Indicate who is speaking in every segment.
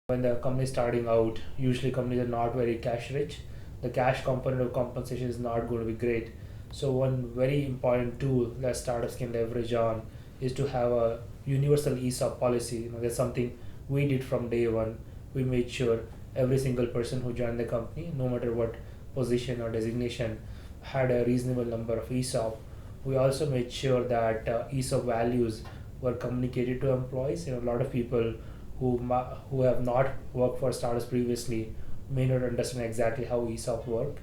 Speaker 1: When the company is starting out, usually companies are not very cash rich. The cash component of compensation is not going to be great. So one very important tool that startups can leverage on is to have a universal ESOP policy. That's something we did from day one. We made sure every single person who joined the company, no matter what position or designation, had a reasonable number of ESOP. We also made sure that ESOP values were communicated to employees. A lot of people who have not worked for startups previously may not understand exactly how ESOP work.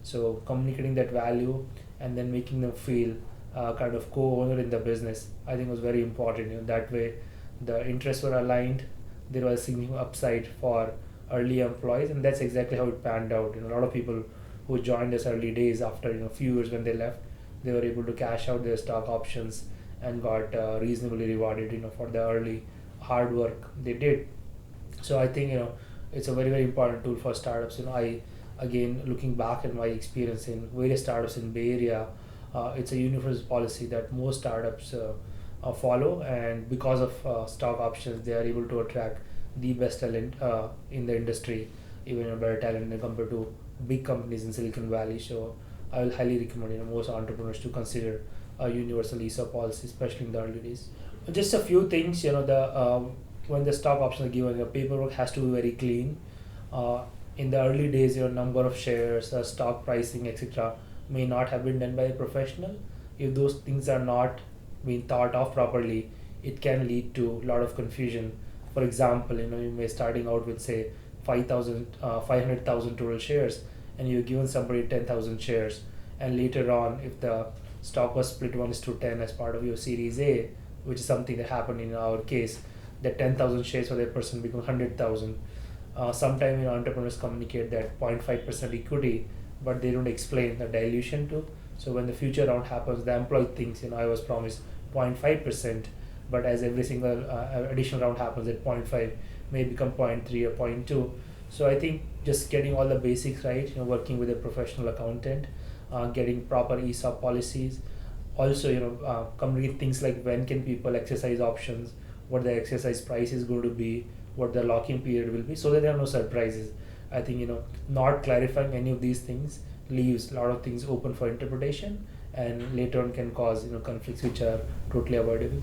Speaker 1: So communicating that value and then making them feel kind of co-owner in the business, I think was very important. That way, the interests were aligned. There was significant upside for early employees, and that's exactly how it panned out. A lot of people who joined us early days after few years when they left, they were able to cash out their stock options and got reasonably rewarded for the early hard work they did. So I think it's a very very important tool for startups. I again looking back at my experience in various startups in Bay Area, it's a universal policy that most startups follow, and because of stock options, they are able to attract the best talent in the industry, even better talent than compared to big companies in Silicon Valley. So I will highly recommend most entrepreneurs to consider a universal ESOP policy, especially in the early days. Just a few things, the when the stock options are given, your paperwork has to be very clean. In the early days, your number of shares, stock pricing, etc., may not have been done by a professional. If those things are not being thought of properly, it can lead to a lot of confusion. For example, you may starting out with say 500,000 total shares, and you're given somebody 10,000 shares, and later on, if the stock was split 1:10 as part of your Series A, which is something that happened in our case, that 10,000 shares for that person become 100,000. Sometimes entrepreneurs communicate that 0.5% equity, but they don't explain the dilution too. So when the future round happens, the employee thinks, I was promised 0.5%, but as every single additional round happens, at 0.5 may become 0.3 or 0.2. So I think just getting all the basics right, working with a professional accountant, getting proper ESOP policies, also communicate things like when can people exercise options, what the exercise price is going to be, what the lock-in period will be, so that there are no surprises. I think not clarifying any of these things leaves a lot of things open for interpretation, and later on can cause conflicts which are totally avoidable.